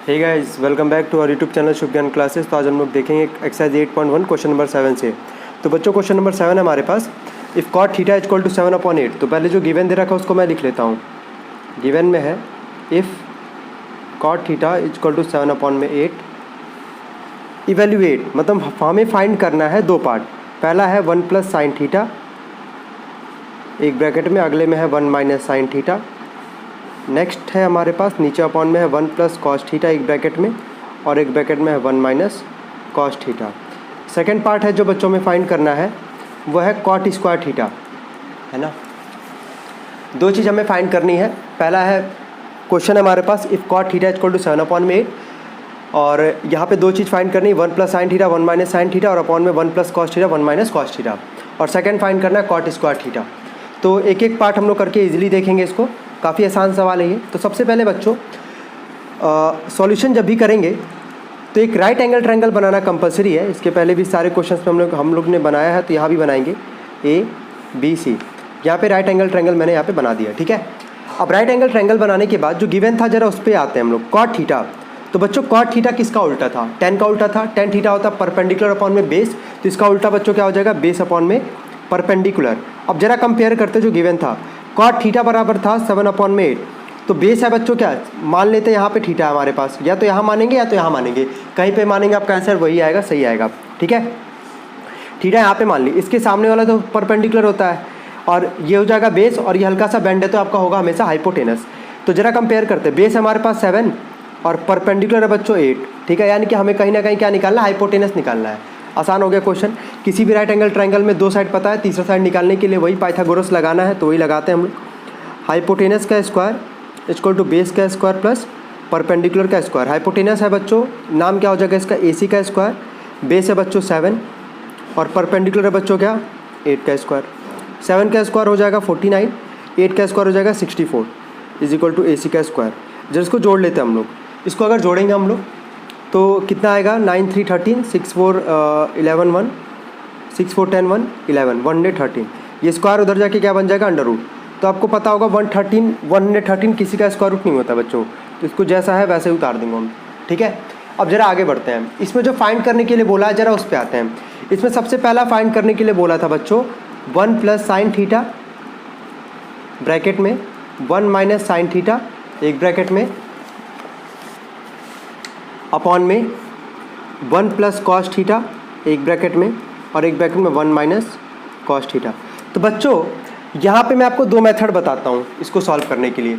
Hey guys, welcome back to our YouTube channel Shubh Gyan classes. तो आज हम लोग देखेंगे एक्सरसाइज 8.1 क्वेश्चन नंबर 7 से। तो बच्चों क्वेश्चन नंबर 7 है हमारे पास। If cot theta is equal to 7/8। तो पहले जो गिवन दे रखा है उसको मैं लिख लेता हूँ। गिवन में है if cot theta is equal to 7/8। Evaluate मतलब हमें फाइंड करना है दो पार्ट। पहला है 1 प्लस साइन थीटा एक ब्रैकेट में, अगले में है 1 माइनस साइन थीटा। नेक्स्ट है हमारे पास नीचे अपॉन में है 1 प्लस कॉस थीटा एक ब्रैकेट में, और एक ब्रैकेट में है 1 minus cos theta. Second part है जो बच्चों में फाइंड करना है वो है कॉट स्क्वायर थीटा, है ना। दो चीज़ हमें फाइंड करनी है। पहला है क्वेश्चन हमारे पास if cot theta equal to 7/8, और यहाँ पे दो चीज़ फाइंड करनी है, 1 plus sine theta 1 minus sine theta, और अपॉन में 1 plus cos theta 1 minus cos theta. और सेकेंड फाइंड करना है कॉट स्क्वायर थीटा। तो एक एक पार्ट हम लोग करके इजीली देखेंगे इसको। काफ़ी आसान सवाल है ये। तो सबसे पहले बच्चों सॉल्यूशन जब भी करेंगे तो एक राइट एंगल ट्रायंगल बनाना कंपलसरी है। इसके पहले भी सारे क्वेश्चंस में हम लोग ने बनाया है, तो यहाँ भी बनाएंगे ABC। यहाँ पे राइट एंगल ट्रायंगल मैंने यहाँ पे बना दिया, ठीक है। अब राइट एंगल ट्रायंगल बनाने के बाद जो गिवन था जरा उस पर आते हैं हम लोग। कॉट थीटा, तो बच्चों कॉट थीटा किसका उल्टा था? टेन का उल्टा था। टेन थीटा होता परपेंडिकुलर अपॉन में बेस, तो इसका उल्टा बच्चों क्या हो जाएगा? बेस अपॉन में परपेंडिकुलर। अब जरा कंपेयर करते जो गिवन था, कॉट थीटा बराबर था 7/8। तो बेस है बच्चों क्या, मान लेते हैं यहाँ पे थीटा है हमारे पास, या तो यहाँ मानेंगे या तो यहाँ मानेंगे, कहीं पे मानेंगे आपका आंसर वही आएगा, सही आएगा, ठीक है। थीटा यहाँ पे मान ली, इसके सामने वाला तो परपेंडिकुलर होता है, और ये हो जाएगा बेस, और ये हल्का सा बेंड है तो आपका होगा हमेशा हाइपोटेनस। तो जरा कंपेयर करते हैं, बेस हमारे पास 7 और परपेंडिकुलर है बच्चों 8, ठीक है। यानी कि हमें कहीं ना कहीं क्या निकालना है? हाइपोटेनस निकालना है। आसान हो गया क्वेश्चन। किसी भी राइट एंगल ट्रायंगल में दो साइड पता है, तीसरा साइड निकालने के लिए वही पाइथागोरस लगाना है, तो वही लगाते हैं हम लोग। हाइपोटेनस का स्क्वायर इक्वल टू बेस का स्क्वायर प्लस परपेंडिकुलर का स्क्वायर। हाइपोटेनस है बच्चों, नाम क्या हो जाएगा इसका? AC का स्क्वायर। बेस है बच्चों 7 और परपेंडिकुलर है बच्चों क्या? 8 का स्क्वायर। 7 का स्क्वायर हो जाएगा 49, 8 का स्क्वायर हो जाएगा 64 इज इक्वल टू AC का स्क्वायर। जब इसको जोड़ लेते हैं हम लोग, इसको अगर जोड़ेंगे हम लोग तो कितना आएगा? 9 3 13 6 4 11 1 6 4 10 1 11 113। ये स्क्वायर उधर जाके क्या बन जाएगा? Under root. तो आपको पता होगा 113 किसी का स्क्वायर रूट नहीं होता बच्चों, तो इसको जैसा है वैसे ही उतार देंगे हम, ठीक है। अब जरा आगे बढ़ते हैं। इसमें जो फाइंड करने के लिए बोला है जरा उस पर आते हैं। इसमें सबसे पहला फाइंड करने के लिए बोला था बच्चों 1 प्लस साइन थीटा ब्रैकेट में, 1 माइनस साइन थीटा एक ब्रैकेट में, अपॉन में 1 प्लस कॉस थीटा एक ब्रैकेट में, और एक ब्रैकेट में 1 माइनस कॉस थीटा। तो बच्चों यहाँ पे मैं आपको दो मेथड बताता हूँ इसको सॉल्व करने के लिए।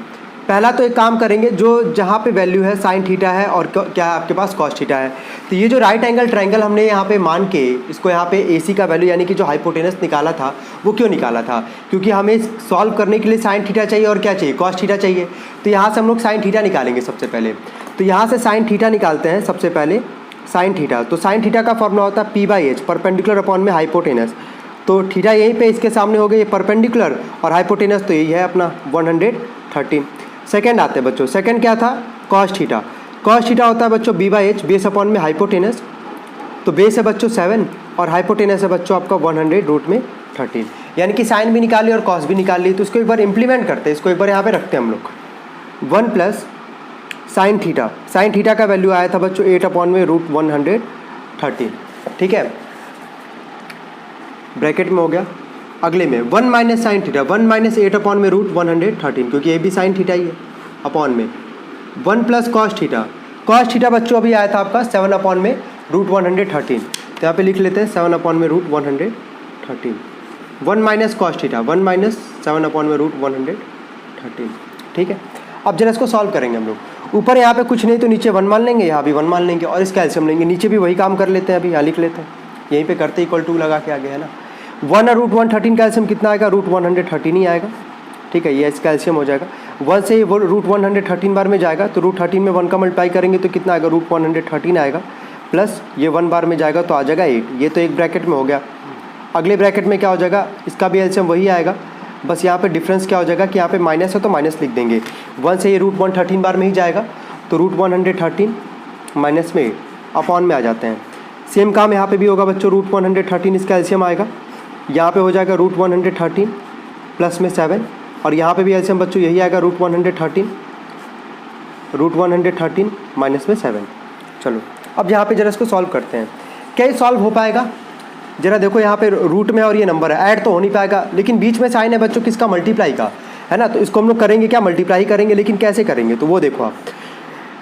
पहला तो एक काम करेंगे, जो जहाँ पे वैल्यू है साइन थीटा है और क्या है आपके पास? कॉस थीटा है। तो ये जो राइट एंगल ट्रायंगल हमने यहाँ पे मान के इसको यहाँ पे AC का वैल्यू यानी कि जो हाइपोटेनस निकाला था वो क्यों निकाला था? क्योंकि हमें सॉल्व करने के लिए साइन थीटा चाहिए और क्या चाहिए? कॉस थीटा चाहिए। तो यहाँ से हम लोग साइन थीटा निकालेंगे सबसे पहले। तो यहाँ से साइन थीटा निकालते हैं सबसे पहले। साइन थीटा, तो साइन थीटा का फॉर्मूला होता है P/H, परपेंडिकुलर अपॉन में हाइपोटेनस। तो थीटा यहीं पे इसके सामने हो गई, ये परपेंडिकुलर, और हाइपोटेनस तो यही है अपना 113। सेकंड आते हैं बच्चों। सेकंड क्या था? Cos theta. कॉस थीटा होता है बच्चों B/H, बेस अपॉन में हाइपोटेनस। तो बेस है बच्चों 7 और हाइपोटेनस है बच्चों आपका 100√13। यानी कि साइन भी निकाली और कॉस भी निकाल ली। तो इसको एक बार इंप्लीमेंट करते हैं, इसको एक बार यहाँ पे रखते हैं हम लोग। 1 plus sine theta, sine theta का वैल्यू आया था बच्चों 8/√113, ठीक है, ब्रैकेट में हो गया। अगले में 1 माइनस साइन थीटा, 1 माइनस 8/√113, क्योंकि ये भी साइन थीटा ही है, अपॉन में 1 plus cos theta. Cos theta बच्चों अभी आया था आपका 7/√113, तो यहाँ पे लिख लेते हैं 7/√113। 1 माइनस कॉस थीटा, 1 माइनस 7/√113, ठीक है। अब जरा इसको सॉल्व करेंगे हम लोग। ऊपर यहाँ पे कुछ नहीं तो नीचे 1 मान लेंगे, यहाँ भी 1 मान लेंगे, और इसका एलसीएम लेंगे। नीचे भी वही काम कर लेते हैं, अभी यहाँ लिख लेते हैं, यहीं पे करते इक्वल टू लगा के आगे, है ना। 1/√113 का एलसीएम कितना आएगा? √113 ही आएगा, ठीक है। ये इसका एलसीएम हो जाएगा। 1 से वो √113 बार में जाएगा, तो √13 में 1 का मल्टीप्लाई करेंगे तो कितना आएगा? √113 आएगा, प्लस ये 1 बार में जाएगा तो आ जाएगा 8। ये तो एक ब्रैकेट में हो गया। अगले ब्रैकेट में क्या हो जाएगा? इसका भी एलसीएम वही आएगा, बस यहाँ पे डिफरेंस क्या हो जाएगा कि यहाँ पे माइनस है तो माइनस लिख देंगे। 1 से ये √113 बार में ही जाएगा, तो √113 माइनस में 8 अपॉन में आ जाते हैं। सेम काम यहाँ पे भी होगा बच्चों, √113 इसका एलसीएम आएगा, यहाँ पे हो जाएगा √113 प्लस में 7, और यहाँ पे भी एलसीएम बच्चों यही आएगा √113 √113 माइनस में 7। चलो अब यहाँ पे जरा इसको सॉल्व करते हैं। क्या ये सॉल्व हो पाएगा? जरा देखो यहाँ पे रूट में और ये नंबर है, ऐड तो हो नहीं पाएगा, लेकिन बीच में साइन है बच्चों किसका? मल्टीप्लाई का, है ना। तो इसको हम लोग करेंगे क्या? मल्टीप्लाई करेंगे, लेकिन कैसे करेंगे? तो वो देखो आप,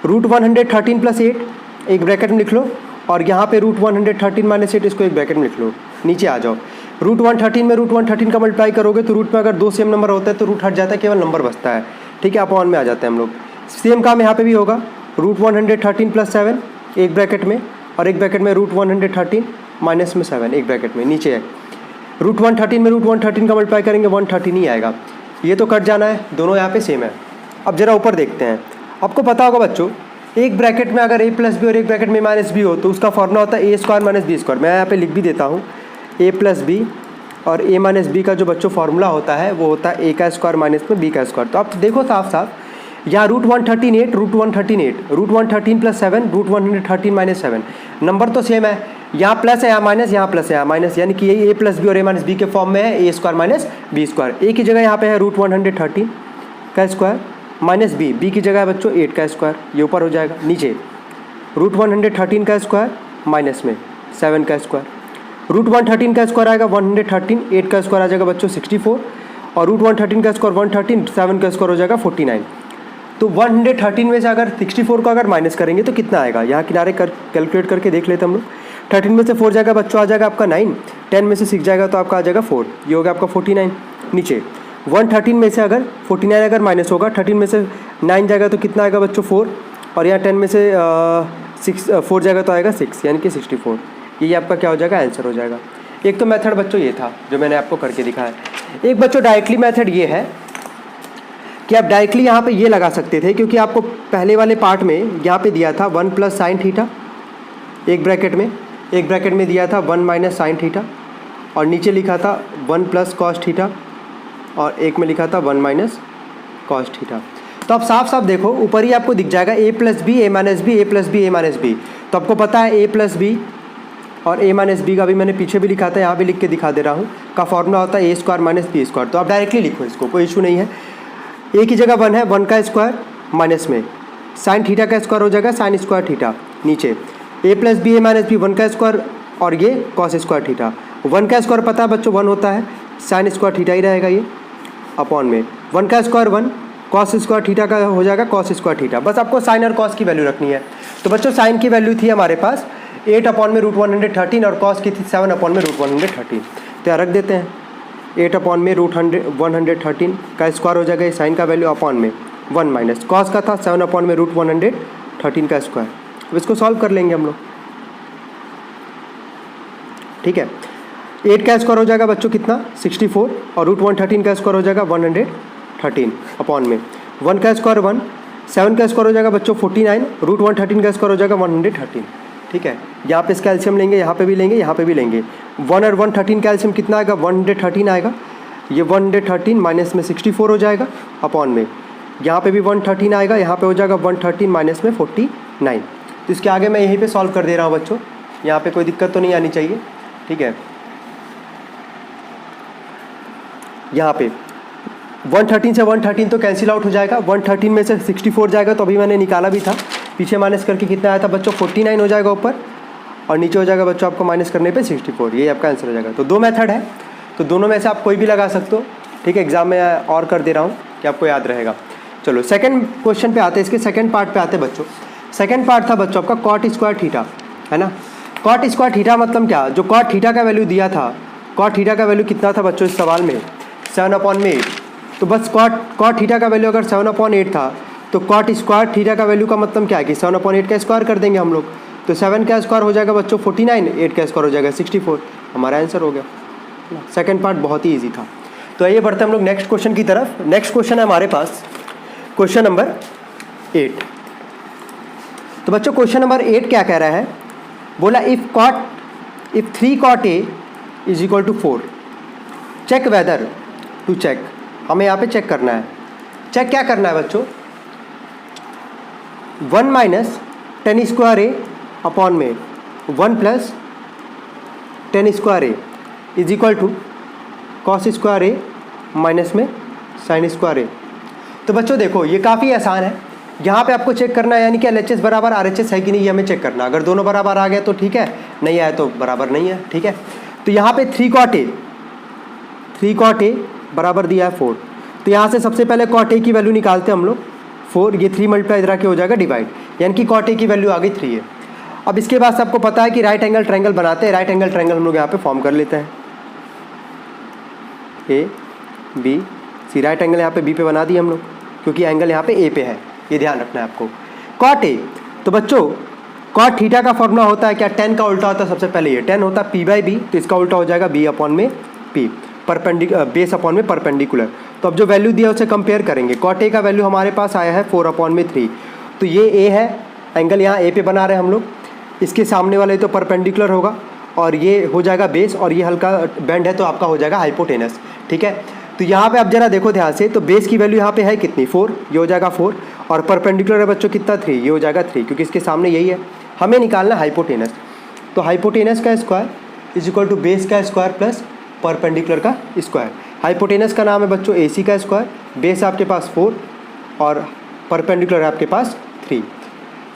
√113 + 8 एक ब्रैकेट में लिख लो, और यहाँ पे √113 माइनस 8 इसको एक ब्रैकेट में लिख लो। नीचे आ जाओ, √113 में √113 का मल्टीप्लाई करोगे तो रूट में अगर दो सेम नंबर होता है तो रूट हट जाता है, केवल नंबर बचता है, ठीक है। अपॉन में आ जाते हैं हम लोग। सेम काम यहाँ पे भी होगा, √113 + 7 एक ब्रैकेट में, और एक ब्रैकेट में √113 माइनस में 7 एक ब्रैकेट में। नीचे है √113 में √113 का मल्टीप्लाई करेंगे 113 ही आएगा, ये तो कट जाना है, दोनों यहाँ पे सेम है। अब जरा ऊपर देखते हैं। आपको पता होगा बच्चों, एक ब्रैकेट में अगर a + b और एक ब्रैकेट में -b हो तो उसका फॉर्मूला होता है a² - b²। मैं यहाँ पे लिख भी देता हूँ, a + b और a - b का जो बच्चों फॉर्मूला होता है वो होता है a² माइनस में b²। तो आप देखो साफ साफ, यहाँ √113 √113 + 7 √113 माइनस 7, नंबर तो सेम है, यहाँ प्लस है यहाँ माइनस, यहाँ प्लस है यहाँ माइनस, यानी कि ये a + b और a - b के फॉर्म में है a² - b²। a की जगह यहाँ पे है √113 का स्क्वायर माइनस b की जगह है बच्चों 8 का स्क्वायर, ये ऊपर हो जाएगा। नीचे √113 का स्क्वायर माइनस में 7 का स्क्वायर, √113 का स्क्वायर आएगा 113, 8 का स्क्वायर आ जाएगा बच्चों 64, और √113 का स्क्वायर 113, 7 का स्क्वायर हो जाएगा 49। तो 113 में से अगर 64 को अगर माइनस करेंगे तो कितना आएगा? यहाँ किनारे कैलकुलेट करके देख लेते हम लोग। 13 में से 4 जाएगा बच्चों, आ जाएगा आपका 9, 10 में से 6 जाएगा तो आपका आ जाएगा 4, ये होगा आपका 49। नीचे 113 में से अगर 49 अगर माइनस होगा, 13 में से 9 जाएगा तो कितना आएगा बच्चों? 4, और यहाँ 10 में से 4 जाएगा तो आएगा 6, यानी कि 64। ये आपका क्या हो जाएगा? आंसर हो जाएगा। एक तो मेथड बच्चों ये था जो मैंने आपको करके दिखाया। एक बच्चों डायरेक्टली मेथड ये है कि आप डायरेक्टली यहाँ पे ये लगा सकते थे, क्योंकि आपको पहले वाले पार्ट में यहाँ पे दिया था 1 + sin थीटा एक ब्रैकेट में दिया था 1 - sin थीटा, और नीचे लिखा था 1 + cos थीटा, और एक में लिखा था 1 - cos थीटा। तो आप साफ साफ देखो, ऊपर ही आपको दिख जाएगा a + b a - b, a + b a - b। तो आपको पता है a + b और a - b का भी मैंने पीछे भी लिखा था, यहाँ भी लिख के दिखा दे रहा हूँ, का फॉर्मूला होता है a² - b²। तो आप डायरेक्टली लिखो, इसको कोई इशू नहीं है। a की जगह 1 है, 1 का स्क्वायर माइनस में sin थीटा का स्क्वायर हो जाएगा sin² थीटा। नीचे a + b a - b 1 का स्क्वायर, और ये cos² थीटा। 1 का स्क्वायर पता है बच्चों 1 होता है, sin² थीटा ही रहेगा ये, अपॉन में 1 का स्क्वायर 1, cos² थीटा का हो जाएगा cos² थीटा। बस आपको साइन और cos की वैल्यू रखनी है। तो बच्चों साइन की वैल्यू थी हमारे पास 8/√113, और cos की थी 7/√113। तो रख देते हैं, 8/√113 का स्क्वायर हो जाएगा, साइन का वैल्यू अपॉन में 1 माइनस cos का था 7/√113 का स्क्वायर। अब इसको सॉल्व कर लेंगे हम लोग, ठीक है। 8 का स्क्वायर हो जाएगा बच्चों कितना? 64, और √113 का स्क्वायर हो जाएगा 113 अपॉन में 1 का स्क्वायर 1, 7 का स्क्वायर हो जाएगा बच्चों 49, √113 का स्क्वायर हो जाएगा 113, ठीक है। यहाँ पे इसका एलसीएम लेंगे, यहाँ पे भी लेंगे, यहाँ पे भी लेंगे। 1 और 113 का एलसीएम कितना आएगा? 113 आएगा। ये 113 माइनस में 64 हो जाएगा, अपॉन में यहाँ पे भी 113 आएगा, यहाँ पे हो जाएगा 113 माइनस में 49। तो इसके आगे मैं यहीं पे सॉल्व कर दे रहा हूँ बच्चों, यहाँ पे कोई दिक्कत तो नहीं आनी चाहिए, ठीक है। यहाँ पे 113 से 113 तो कैंसिल आउट हो जाएगा, 113 में से 64 जाएगा, तो अभी मैंने निकाला भी था, पीछे माइनस करके कितना आया था बच्चों? 49 हो जाएगा ऊपर, और नीचे हो जाएगा बच्चों आपको माइनस करने पे 64। ये आपका आंसर हो जाएगा। तो 2 मेथड है, तो दोनों में से आप कोई भी लगा सकते हो, ठीक है। एग्जाम में और कर दे रहा हूँ कि आपको याद रहेगा। चलो सेकंड क्वेश्चन पे आते हैं, इसके सेकंड पार्ट पे आते हैं बच्चों। सेकंड पार्ट था बच्चों आपका cot² थीटा, है ना। cot² थीटा मतलब क्या? जो cot थीटा का वैल्यू दिया था, cot थीटा का वैल्यू कितना था बच्चों इस सवाल में? 7/8। तो बस cot थीटा का वैल्यू अगर 7/8 था, तो cot² थीटा का वैल्यू का मतलब क्या है कि 7/8 का स्क्वायर कर देंगे हम लोग। तो 7 का स्क्वायर हो जाएगा बच्चों 49, 8 का स्क्वायर हो जाएगा 64, हमारा आंसर हो गया। सेकंड पार्ट बहुत ही ईजी था। तो आइए बढ़ते हम लोग नेक्स्ट क्वेश्चन की तरफ। नेक्स्ट क्वेश्चन है हमारे पास क्वेश्चन नंबर 8। तो बच्चों क्वेश्चन नंबर 8 क्या कह रहा है? बोला if 3 cot A is equal to 4, check whether to check. हमें यहाँ पे चेक करना है। चेक क्या करना है बच्चों? 1 माइनस tan² A अपॉन में 1 plus tan² A is equal to cos² A minus में sin² A। तो बच्चों देखो ये काफ़ी आसान है, यहाँ पे आपको चेक करना है, यानी कि LHS बराबर RHS है कि नहीं, ये हमें चेक करना। अगर दोनों बराबर आ गए तो ठीक है, नहीं आए तो बराबर नहीं है, ठीक है। तो यहाँ पे 3 cot A बराबर दिया है 4। तो यहाँ से सबसे पहले cot A की वैल्यू निकालते हैं हम लोग 4, ये 3 मल्टीप्लाई इधर के हो जाएगा डिवाइड, यानी कि cot A की वैल्यू आ गई 3 है। अब इसके बाद से आपको पता है कि राइट एंगल ट्रायंगल बनाते हैं, राइट एंगल ट्रायंगल हम लोग यहाँ पे फॉर्म कर लेते हैं, ABC। राइट एंगल यहाँ पे B पे बना दिए हम लोग, क्योंकि एंगल यहाँ पे A पे है, ये ध्यान रखना है आपको। cot A, तो बच्चों cot थीटा का फॉर्मूला होता है क्या, tan का उल्टा होता है सबसे पहले, ये tan होता है P/B, तो इसका उल्टा हो जाएगा B अपॉन में P, बेस अपॉन में परपेंडिकुलर। तो अब जो वैल्यू दिया है उसे कंपेयर करेंगे। cot A का वैल्यू हमारे पास आया है 4 अपॉन में 3, तो ये A है, एंगल यहाँ A पे बना रहे हैं हम लोग, इसके सामने वाले तो परपेंडिकुलर होगा और ये हो जाएगा बेस, और ये हल्का बेंड है तो आपका हो जाएगा हाइपोटेनस, ठीक है। तो यहाँ पे आप जरा देखो ध्यान से, तो बेस की वैल्यू यहाँ पे है कितनी 4, ये हो जाएगा 4, और परपेंडिकुलर है बच्चों कितना 3, ये हो जाएगा 3, क्योंकि इसके सामने यही है। हमें निकालना हाइपोटेनस, तो हाइपोटेनस का square is equal to base का स्क्वायर प्लस परपेंडिकुलर का स्क्वायर। हाइपोटेनस का नाम है बच्चों AC का स्क्वायर, बेस आपके पास 4 और परपेंडिकुलर आपके पास 3।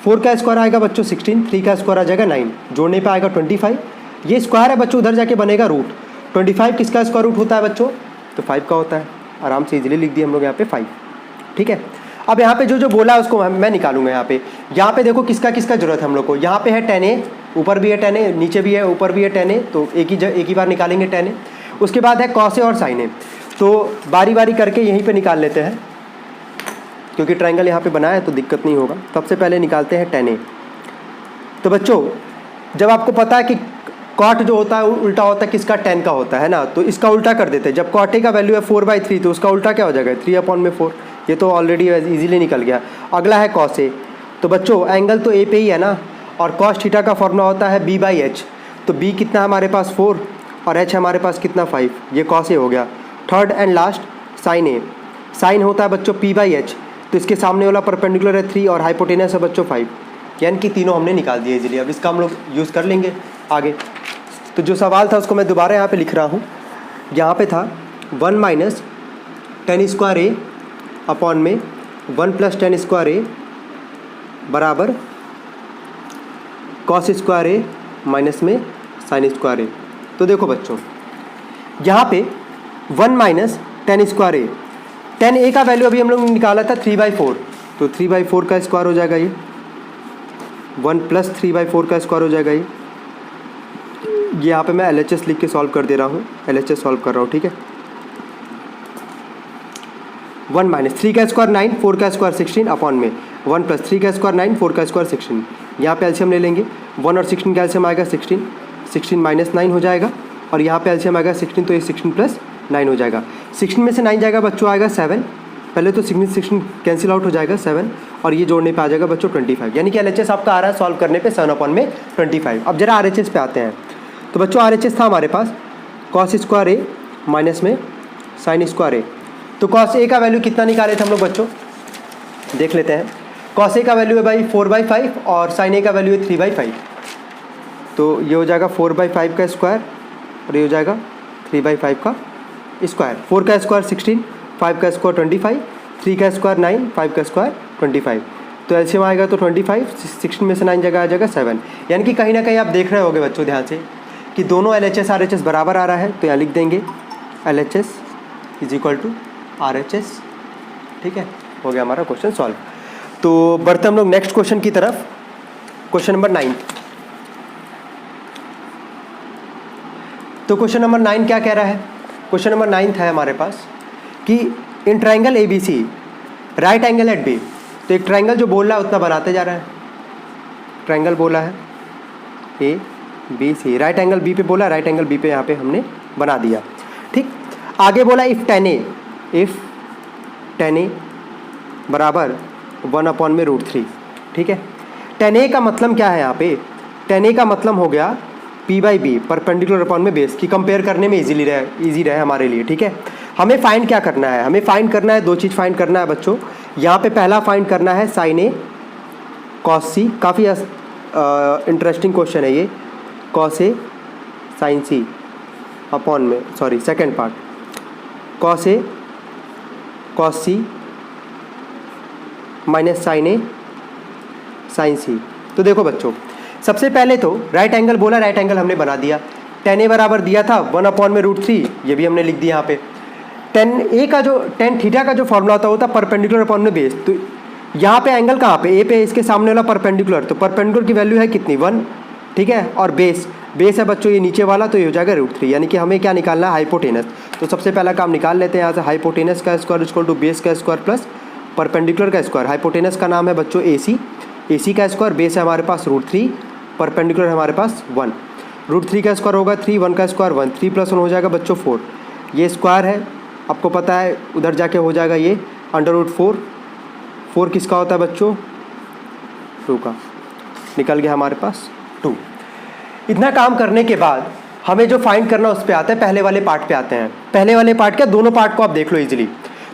4 का स्क्वायर आएगा बच्चों 16, 3 का स्क्वायर आ जाएगा 9, जोड़ने पे आएगा 25। ये स्क्वायर है बच्चों, उधर जाके बनेगा रूट। 25 किसका स्क्वायर रूट होता है बच्चों, तो 5 का होता है। आराम से इजीली लिख दिए हम लोग यहाँ पे 5, ठीक है। अब यहाँ पे जो बोला है उसको मैं निकालूंगा। यहाँ पे देखो किसका किसका जरूरत है हम लोग को। यहाँ पे है tan A, ऊपर भी है tan A, नीचे भी है, ऊपर भी है tan A, तो एक ही बार निकालेंगे tan A। उसके बाद है cos A और sin A, तो बारी बारी करके यहीं पे निकाल लेते हैं, क्योंकि ट्रायंगल यहाँ पे बनाया है तो दिक्कत नहीं होगा। सबसे पहले निकालते हैं tan A। तो बच्चों जब आपको पता है कि cot जो होता है उल्टा होता है किसका, tan का होता है ना, तो इसका उल्टा कर देते हैं। जब cot A का वैल्यू है 4/3, तो उसका उल्टा क्या हो जाएगा 3 अपॉन में 4, ये तो ऑलरेडी इजीली निकल गया। अगला है cos A, तो बच्चों एंगल तो A पे ही है ना, और cos थीटा का फॉर्मूला होता है B/H, तो B कितना है हमारे पास 4 और H हमारे पास कितना 5, ये cos A हो गया। Third and last sin A, sin होता है बच्चों P/H, तो इसके सामने वाला परपेंडिकुलर है 3 और हाइपोटेनस है बच्चों 5, यानी कि तीनों हमने निकाल दिए इजीली। अब इसका हम लोग यूज़ कर लेंगे आगे। तो जो सवाल था उसको मैं दोबारा यहाँ पे लिख रहा हूँ। यहाँ पे था 1 minus tan square A upon में 1 प्लस tan स्क्वायर A बराबर cos स्क्वायर A माइनस में sin स्क्वायर A। तो देखो बच्चों यहाँ पे 1 minus tan square A, tan A का वैल्यू अभी हम लोग ने निकाला था 3/4, तो 3/4 का स्क्वायर हो जाएगा ये, 1 प्लस 3/4 का स्क्वायर हो जाएगा ये। यहाँ पे मैं LHS लिख के सॉल्व कर दे रहा हूँ, LHS सॉल्व कर रहा हूँ, ठीक है। 1 माइनस 3 का स्क्वायर 9, 4 का स्क्वायर 16 अपॉन में 1 प्लस 3 का स्क्वायर 9, 4 का स्क्वायर 16। यहाँ पे एलसीएम ले लेंगे, 1 और 16 का एलसीएम आएगा 16, 16 माइनस 9 हो जाएगा, और यहाँ पे एलसीएम आएगा 16, तो ये 16 प्लस 9 हो जाएगा। 16 में से 9 जाएगा बच्चों आएगा 7, पहले तो 16 कैंसिल आउट हो जाएगा 7, और ये जोड़ने पे आ जाएगा बच्चों 25, यानी कि LHS आपका आ रहा है सॉल्व करने पे 7 अपॉन में 25। अब जरा RHS पे आते हैं। तो बच्चों RHS था हमारे पास cos स्क्वायर A माइनस में sin स्क्वायर A। तो cos A का वैल्यू कितना निकाले थे हम लोग बच्चों, देख लेते हैं। cos A का वैल्यू है भाई 4/5 और sin A का वैल्यू है 3/5, तो ये हो जाएगा 4/5 का स्क्वायर और ये हो जाएगा 3/5 का स्क्वायर। 4 का स्क्वायर 16, 5 का स्क्वायर 25, 3 का स्क्वायर 9, 5 का स्क्वायर 25, तो एलसीएम आएगा तो 25, 16 में से 9 जगह आ जाएगा 7। यानी कि कहीं ना कहीं आप देख रहे होगे बच्चों ध्यान से कि दोनों LHS RHS बराबर आ रहा है, तो यहाँ लिख देंगे LHS is equal to RHS, ठीक है। हो गया हमारा क्वेश्चन सॉल्व। तो बढ़ते हम लोग नेक्स्ट क्वेश्चन की तरफ, क्वेश्चन नंबर 9। तो क्वेश्चन नंबर 9 क्या कह रहा है, क्वेश्चन नंबर 9 था हमारे पास कि in triangle ABC right angle at B, तो एक ट्राइंगल जो बोल रहा है उतना बनाते जा रहा है। ट्राइंगल बोला है ABC, राइट एंगल B पे बोला, राइट एंगल B पे यहाँ पे हमने बना दिया, ठीक। आगे बोला इफ़ tan A बराबर 1 अपॉन में √3, ठीक है। tan A का मतलब क्या है यहाँ पे, tan A का मतलब हो गया P/B परपेंडिकुलर अपॉन में बेस, की कंपेयर करने में इजी रहे हमारे लिए, ठीक है। हमें फाइंड क्या करना है, हमें फाइंड करना है, दो चीज़ फाइंड करना है बच्चों। यहाँ पे पहला फाइंड करना है sin A cos C, काफ़ी इंटरेस्टिंग क्वेश्चन है ये, cos A sin C upon में, sorry second part, cos A cos C minus sine A sine C. तो देखो बच्चों, सबसे पहले तो राइट एंगल बोला, राइट एंगल हमने बना दिया। टेन ए बराबर दिया था 1/√3, ये भी हमने लिख दिया यहाँ पे। टेन ए का जो टेन थीटा का जो फॉर्मूला होता है वो था परपेंडिकुलर अपॉन में बेस। तो यहाँ पे एंगल कहाँ पे, ए पे इसके सामने वाला परपेंडिकुलर, तो परपेंडिकुलर की वैल्यू है कितनी 1, ठीक है। और बेस है बच्चों ये नीचे वाला, तो ये हो जाएगा √3, यानी कि हमें क्या निकालना है, हाइपोटेनस। तो सबसे पहला काम निकाल लेते हैं यहाँ से, हाइपोटेनस का स्क्वायर इक्वल टू बेस का स्क्वायर प्लस परपेंडिकुलर का स्क्वायर। हाइपोटेनस का नाम है बच्चों AC का स्क्वायर, बेस है हमारे पास √3, परपेंडिकुलर है हमारे पास 1। √3 का स्क्वायर होगा 3, 1 का स्क्वायर 1, 3 + 1 हो जाएगा बच्चों 4। ये स्क्वायर है, आपको पता है उधर जाके हो जाएगा ये √4। 4 किसका होता है बच्चों, 2 का, निकल गया हमारे पास 2। इतना काम करने के बाद हमें जो फाइंड करना उस पर आता है, पहले वाले पार्ट पे आते हैं। पहले वाले पार्ट क्या, दोनों पार्ट को आप देख लो इजीली।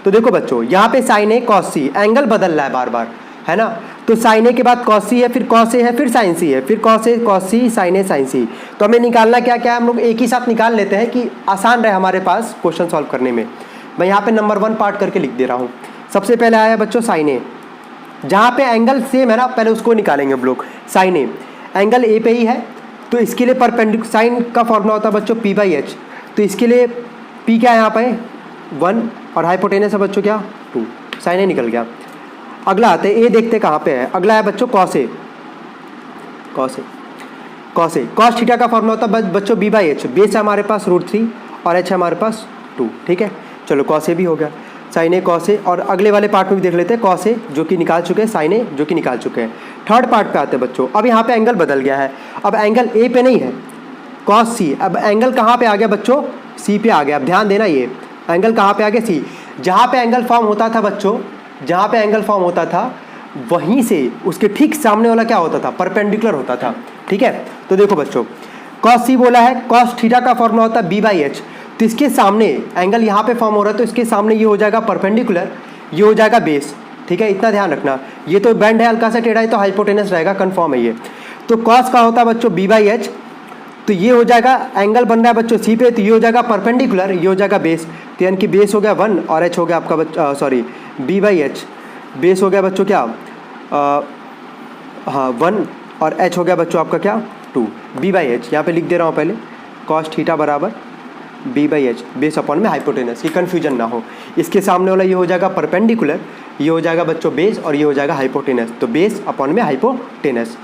तो देखो बच्चों, यहाँ पे साइन ए कॉस सी, एंगल बदल रहा है बार बार, है ना। तो साइन ए के बाद कॉस सी है, फिर कॉस ए है, फिर साइन सी है, फिर cos A cos C, sign A sine C. तो हमें निकालना क्या क्या, हम लोग एक ही साथ निकाल लेते हैं कि आसान रहे हमारे पास क्वेश्चन सॉल्व करने में। मैं यहाँ पे नंबर 1 पार्ट करके लिख दे रहा हूँ। सबसे पहले आया बच्चों साइन ए, जहाँ पे एंगल सेम है ना, पहले उसको निकालेंगे हम लोग। साइन ए एंगल ए पे ही है, तो इसके लिए परपेंडिकुलर, साइन का फॉर्मूला होता है बच्चों P/H, तो इसके लिए P क्या है यहाँ पे 1, और हाइपोटेनस है बच्चों क्या 2। साइन ए निकल गया। अगला आते ए, देखते कहाँ पे है। अगला है बच्चों कॉस ए। कॉस थीटा का फॉर्मूला होता है बच्चों B/H, बेस है हमारे पास √3 और H है हमारे पास 2, ठीक है। चलो कॉस ए भी हो गया, साइन ए कॉस ए। और अगले वाले पार्ट में भी देख लेते हैं, कॉस ए जो कि निकाल चुके हैं, साइन ए जो कि निकाल चुके हैं। थर्ड पार्ट पे आते हैं बच्चों। अब यहाँ पे एंगल बदल गया है, अब एंगल ए पे नहीं है, कॉस सी। अब एंगल कहाँ पे आ गया बच्चों, सी पे आ गया। अब ध्यान देना, ये एंगल कहाँ पे आ गया, सी। जहाँ पे एंगल फॉर्म होता था बच्चों, जहाँ पे एंगल फॉर्म होता था वहीं से उसके ठीक सामने वाला क्या होता था, परपेंडिकुलर होता था, ठीक है। तो देखो बच्चों, कॉस सी बोला है, कॉस थीटा का फॉर्मूला होता है B/H, तो इसके सामने एंगल यहाँ पे फॉर्म हो रहा है, तो इसके सामने ये हो जाएगा परपेंडिकुलर, ये हो जाएगा बेस, ठीक है। इतना ध्यान रखना, ये तो बेंड है हल्का सा टेढ़ा है, तो हाइपोटेनस रहेगा, कंफर्म है ये। तो कॉस का होता है बच्चों B/H, तो ये हो जाएगा, एंगल बन रहा है बच्चों सी पे, तो ये हो जाएगा परपेंडिकुलर, ये हो जाएगा बेस, तो यानी कि बेस हो गया 1 और H हो गया आपका बच्चा, सॉरी B/H, बेस हो गया बच्चों क्या, हाँ 1, और H हो गया बच्चों आपका क्या 2। B/H यहाँ पे लिख दे रहा हूँ पहले, कॉस थीटा बराबर B/H, बेस अपॉन में हाइपोटेनस, ये कन्फ्यूजन ना हो। इसके सामने वाला ये हो जाएगा परपेंडिकुलर, ये हो जाएगा बच्चों बेस, और ये हो जाएगा हाइपोटेनस, तो बेस अपॉन में हाइपोटेनस।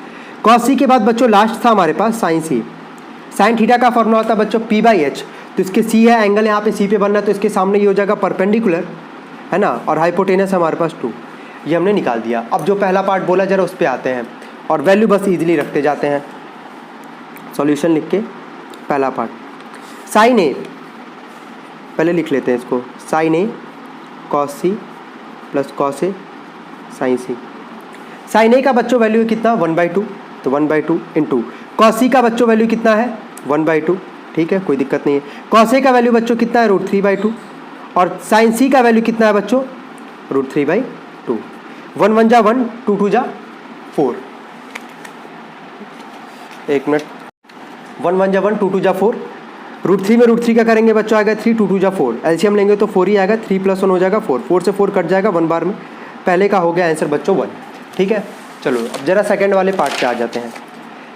कॉस सी के बाद बच्चों लास्ट था हमारे पास साइन सी। साइन थीटा का फॉर्मूला होता है बच्चों P/H, तो इसके सी है, एंगल यहाँ पे सी पे बनना है, तो इसके सामने ये हो जाएगा परपेंडिकुलर, है ना, और हाइपोटेनस हमारे पास 2। ये हमने निकाल दिया। अब जो पहला पार्ट बोला जरा उस पर आते हैं, और वैल्यू बस इजीली रखते जाते हैं। सॉल्यूशन लिख के पहला पार्ट, साइन ए पहले लिख लेते हैं इसको, sign A cos C plus cos A sine C. Sign ए का बच्चों वैल्यू है कितना 1/2, तो 1/2 इंटू कॉस सी का बच्चों वैल्यू कितना है 1/2, ठीक है, कोई दिक्कत नहीं है। कॉस ए का वैल्यू बच्चों कितना है √3/2, और साइन सी का वैल्यू कितना है बच्चों √3/2। 1 1 जा 1, 2 2 जा 4, एक मिनट, 1 1 जा 1, 2 2 जा 4। √3 में √3 का करेंगे बच्चों, आएगा 3, 2 2 जा 4, एलसीएम लेंगे तो 4 ही आएगा, 3 + 1 हो जाएगा 4, 4 से 4 कट जाएगा 1 बार में। पहले का हो गया आंसर बच्चों 1, ठीक है। चलो अब जरा सेकंड वाले पार्ट पे आ जाते हैं।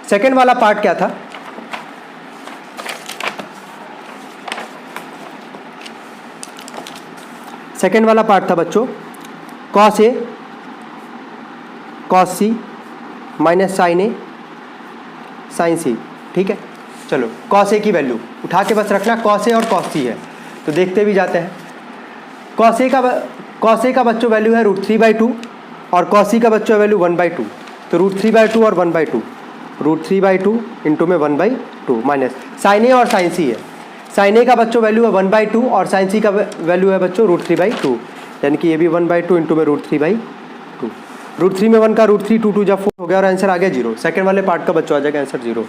सेकंड वाला पार्ट क्या था, सेकंड वाला पार्ट था बच्चों cos A cos C minus sine A sine सी, ठीक है। चलो कॉस ए की वैल्यू उठा के बस रखना, कॉस ए और कॉस सी है, तो देखते भी जाते हैं। कॉस ए का बच्चों वैल्यू है √3/2, और कॉस सी का बच्चों वैल्यू 1/2, तो √3/2 और 1/2, √3/2 इंटू में 1/2 माइनस साइन ए और साइन सी है। साइन ए का बच्चों वैल्यू है 1/2 और साइन सी का वैल्यू है बच्चों √3/2, यानी कि ये भी 1/2 इंटू में √3/2। √3 में 1 का √3, 2 2 जा 4 हो गया, और आंसर आ गया 0। सेकंड वाले पार्ट का बच्चों आ जाएगा आंसर 0।